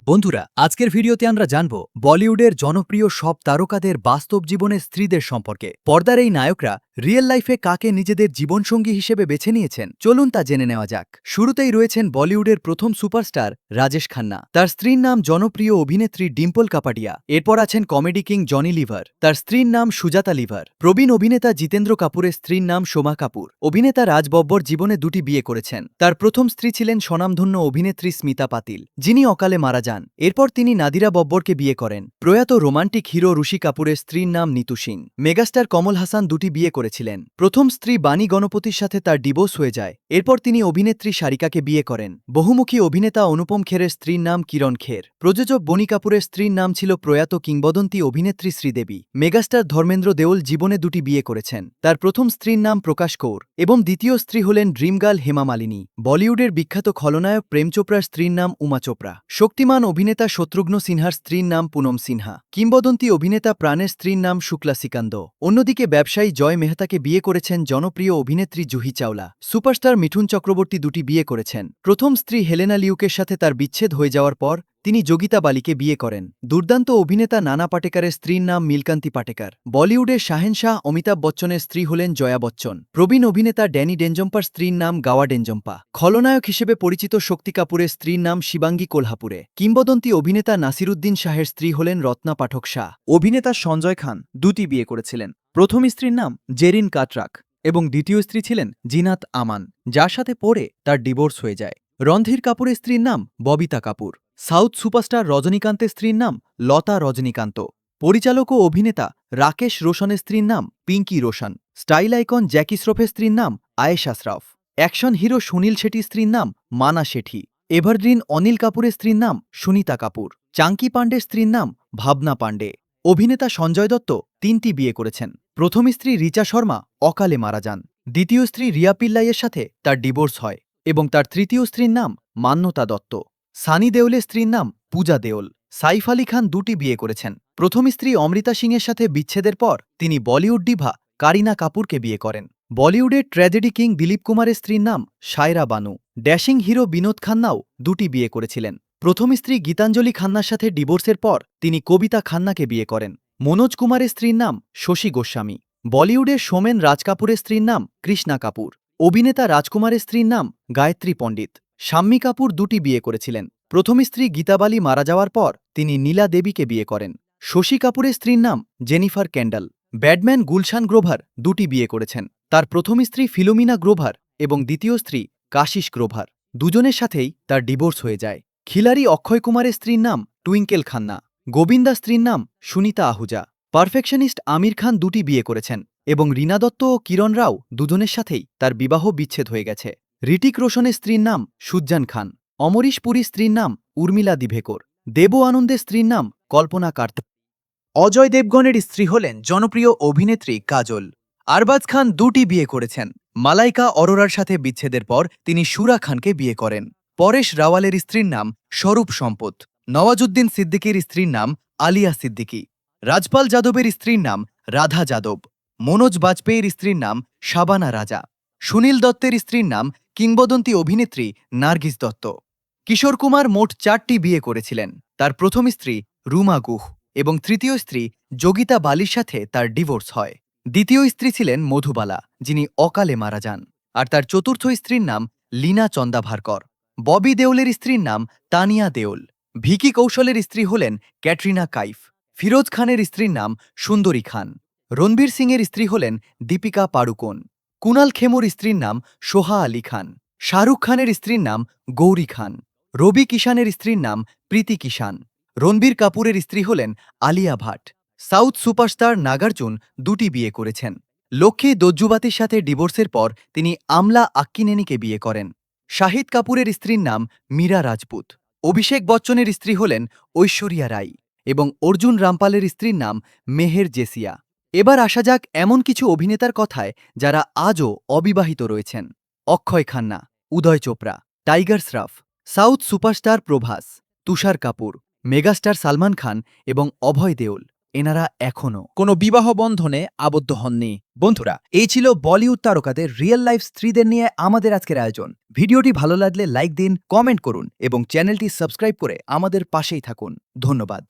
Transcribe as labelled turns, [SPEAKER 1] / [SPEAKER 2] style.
[SPEAKER 1] বন্ধুরা, আজকের ভিডিওতে আমরা জানব বলিউডের জনপ্রিয় সব তারকাদের বাস্তব জীবনের স্ত্রীদের সম্পর্কে। পর্দার এই নায়করা রিয়েল লাইফে কাকে নিজেদের জীবনসঙ্গী হিসেবে বেছে নিয়েছেন, চলুন তা জেনে নেওয়া যাক। শুরুতেই রয়েছেন বলিউডের প্রথম সুপারস্টার রাজেশ খান্না। তার স্ত্রীর নাম জনপ্রিয় অভিনেত্রী ডিম্পল কাপাডিয়া। এরপর আছেন কমেডি কিং জনি লিভার, তার স্ত্রীর নাম সুজাতা লিভার। প্রবীণ অভিনেতা জিতেন্দ্র কাপুরের স্ত্রীর নাম সোমা কাপুর। অভিনেতা রাজ বব্বর জীবনে দুটি বিয়ে করেছেন। তার প্রথম স্ত্রী ছিলেন স্বনামধন্য অভিনেত্রী স্মিতা পাতিল, যিনি অকালে মারা যান। এরপর তিনি নাদিরা বব্বরকে বিয়ে করেন। প্রয়াত রোমান্টিক হিরো ঋষি কাপুরের স্ত্রীর নাম নিতু সিং। মেগাস্টার কমল হাসান দুটি বিয়ে করেছিলেন। প্রথম স্ত্রী বাণী গণপতির সাথে তার ডিভোর্স হয়ে যায়। এরপর তিনি অভিনেত্রী সারিকাকে বিয়ে করেন। বহুমুখী অভিনেতা অনুপম খেরের স্ত্রীর নাম কিরণ খের। প্রযোজক বনি কাপুরের স্ত্রীর নাম ছিল প্রয়াত কিংবদন্তি অভিনেত্রী শ্রীদেবী। মেগাস্টার ধর্মেন্দ্র দেওল জীবনে দুটি বিয়ে করেছেন। তার প্রথম স্ত্রীর নাম প্রকাশ কৌর এবং দ্বিতীয় স্ত্রী হলেন ড্রিমগার্ল হেমা মালিনী। বলিউডের বিখ্যাত খলনায়ক প্রেম চোপড়ার স্ত্রীর নাম উমা চোপড়া। শক্তিমান অভিনেতা শত্রুঘ্ন সিনহার স্ত্রীর নাম পুনম সিনহা। কিংবদন্তি অভিনেতা প্রাণের স্ত্রীর নাম শুক্লা সিকান্দ। অন্যদিকে ব্যবসায়ী জয় মেহতাকে বিয়ে করেছেন জনপ্রিয় অভিনেত্রী জুহি চাওলা। সুপারস্টার মিঠুন চক্রবর্তী দুটি বিয়ে করেছেন। প্রথম স্ত্রী হেলেনা লিউকের সাথে তার বিচ্ছেদ হয়ে যাওয়ার পর তিনি যোগিতা বালিকে বিয়ে করেন। দুর্দান্ত অভিনেতা নানা পাটেকারের স্ত্রীর নাম নীলকান্তি পাটেকার। বলিউডের শাহেনশাহ অমিতাভ বচ্চনের স্ত্রী হলেন জয়া বচ্চন। প্রবীণ অভিনেতা ড্যানি ডেঞ্জম্পার স্ত্রীর নাম গাওয়া ডেঞ্জম্পা। খলনায়ক হিসেবে পরিচিত শক্তি কাপুরের স্ত্রীর নাম শিবাঙ্গী কোলহাপুরে। কিংবদন্তি অভিনেতা নাসিরুদ্দিন শাহের স্ত্রী হলেন রত্না পাঠক শাহ।
[SPEAKER 2] অভিনেতা সঞ্জয় খান দুটি বিয়ে করেছিলেন। প্রথম স্ত্রীর নাম জেরিন কাটরাক এবং দ্বিতীয় স্ত্রী ছিলেন জিনাত আমান, যার সাথে পরে তার ডিভোর্স হয়ে যায়। রণধীর কাপুরের স্ত্রীর নাম ববিতা কাপুর। সাউথ সুপারস্টার রজনীকান্তের স্ত্রীর নাম লতা রজনীকান্ত। পরিচালক ও অভিনেতা রাকেশ রোশনের স্ত্রীর নাম পিঙ্কি রোশন। স্টাইল আইকন জ্যাকি শ্রফের স্ত্রীর নাম আয়েশা শ্রফ। অ্যাকশন হিরো সুনীল শেঠির স্ত্রীর নাম মানা শেঠি। এভারগ্রিন অনিল কাপুরের স্ত্রীর নাম সুনিতা কাপুর। চাঙ্কি পাণ্ডের স্ত্রীর নাম ভাবনা পাণ্ডে। অভিনেতা সঞ্জয় দত্ত তিনটি বিয়ে করেছেন। প্রথম স্ত্রী রিচা শর্মা অকালে মারা যান। দ্বিতীয় স্ত্রী রিয়া পিল্লাইয়ের সাথে তার ডিভোর্স হয় এবং তার তৃতীয় স্ত্রীর নাম মান্যতা দত্ত। সানি দেওলের স্ত্রীর নাম পূজা দেওল। সাইফ আলী খান দুটি বিয়ে করেছেন। প্রথম স্ত্রী অমৃতা সিংয়ের সাথে বিচ্ছেদের পর তিনি বলিউড ডিভা কারিনা কাপুরকে বিয়ে করেন। বলিউডের ট্র্যাজেডি কিং দিলীপ কুমারের স্ত্রীর নাম সায়রা বানু। ড্যাশিং হিরো বিনোদ খান্নাও দুটি বিয়ে করেছিলেন। প্রথম স্ত্রী গীতাঞ্জলি খান্নার সাথে ডিভোর্সের পর তিনি কবিতা খান্নাকে বিয়ে করেন। মনোজ কুমারের স্ত্রীর নাম শশী গোস্বামী। বলিউডের সোমেন রাজ কাপুরের স্ত্রীর নাম কৃষ্ণা কাপুর। অভিনেতা রাজকুমারের স্ত্রীর নাম গায়ত্রী পণ্ডিত। শাম্মী কাপুর দুটি বিয়ে করেছিলেন। প্রথম স্ত্রী গীতাবালি মারা যাওয়ার পর তিনি নীলা দেবীকে বিয়ে করেন। শশী কাপুরের স্ত্রীর নাম জেনিফার ক্যান্ডাল। ব্যাডম্যান গুলশান গ্রোভার দুটি বিয়ে করেছেন। তার প্রথম স্ত্রী ফিলোমিনা গ্রোভার এবং দ্বিতীয় স্ত্রী কাশিশ গ্রোভার। দুজনের সাথেই তার ডিভোর্স হয়ে যায়। খিলাড়ি অক্ষয় কুমারের স্ত্রীর নাম টুইঙ্কেল খান্না। গোবিন্দা স্ত্রীর নাম সুনিতা আহুজা। পারফেকশনিস্ট আমির খান দুটি বিয়ে করেছেন এবং রীনা দত্ত ও কিরণ রাও দুজনের সাথেই তার বিবাহ বিচ্ছেদ হয়ে গেছে। ঋতিক রোশনের স্ত্রীর নাম সুজ্জান খান। অমরিশ পুরীর স্ত্রীর নাম উর্মিলা দিভেকর। দেব আনন্দের স্ত্রীর নাম কল্পনা কার্তিক। অজয় দেবগনের স্ত্রী হলেন জনপ্রিয় অভিনেত্রী কাজল। আরবাজ খান দুটি বিয়ে করেছেন। মালাইকা অরোরার সাথে বিচ্ছেদের পর তিনি সুরা খানকে বিয়ে করেন। পরেশ রাওয়ালের স্ত্রীর নাম স্বরূপ সম্পদ। নওয়াজুদ্দিন সিদ্দিকীর স্ত্রীর নাম আলিয়া সিদ্দিকী। রাজপাল যাদবের স্ত্রীর নাম রাধা যাদব। মনোজ বাজপেয়ীর স্ত্রীর নাম শাবানা রাজা। সুনীল দত্তের স্ত্রীর নাম কিংবদন্তি অভিনেত্রী নার্গিস দত্ত। কিশোর কুমার মোট 4টি বিয়ে করেছিলেন। তার প্রথম স্ত্রী রুমা গুহ এবং তৃতীয় স্ত্রী যোগিতা বালির সাথে তার ডিভোর্স হয়। দ্বিতীয় স্ত্রী ছিলেন মধুবালা, যিনি অকালে মারা যান। আর তার চতুর্থ স্ত্রীর নাম লীনা চন্দাভারকর। ববি দেওলের স্ত্রীর নাম তানিয়া দেওল। ভিকি কৌশলের স্ত্রী হলেন ক্যাটরিনা কাইফ। ফিরোজ খানের স্ত্রীর নাম সুন্দরী খান। রণবীর সিংয়ের স্ত্রী হলেন দীপিকা পাড়ুকোন। কুনাল খেমুর স্ত্রীর নাম সোহা আলী খান। শাহরুখ খানের স্ত্রীর নাম গৌরী খান। রবি কিষানের স্ত্রীর নাম প্রীতি কিষান। রণবীর কাপুরের স্ত্রী হলেন আলিয়া ভাট। সাউথ সুপারস্টার নাগার্জুন দুটি বিয়ে করেছেন। লক্ষ্মী দজ্জুবাতির সাথে ডিভোর্সের পর তিনি আমলা আক্কিনেনিকে বিয়ে করেন। শাহিদ কাপুরের স্ত্রীর নাম মীরা রাজপুত। অভিষেক বচ্চনের স্ত্রী হলেন ঐশ্বরিয়া রাই এবং অর্জুন রামপালের স্ত্রীর নাম মেহের জেসিয়া। এবার আসা যাক এমন কিছু অভিনেতার কথায় যারা আজও অবিবাহিত রয়েছেন। Akshay Khanna, Uday Chopra, Tiger Shroff, south superstar Prabhas, Tushar Kapoor, megastar Salman Khan এবং অভয় দেওল। এনারা এখনও কোনো বিবাহ বন্ধনে আবদ্ধ হননি।
[SPEAKER 1] বন্ধুরা, এই ছিল বলিউড তারকাদের রিয়েল লাইফ স্ত্রীদের নিয়ে আমাদের আজকের আয়োজন। ভিডিওটি ভালো লাগলে লাইক দিন, কমেন্ট করুন এবং চ্যানেলটি সাবস্ক্রাইব করে আমাদের পাশেই থাকুন। ধন্যবাদ।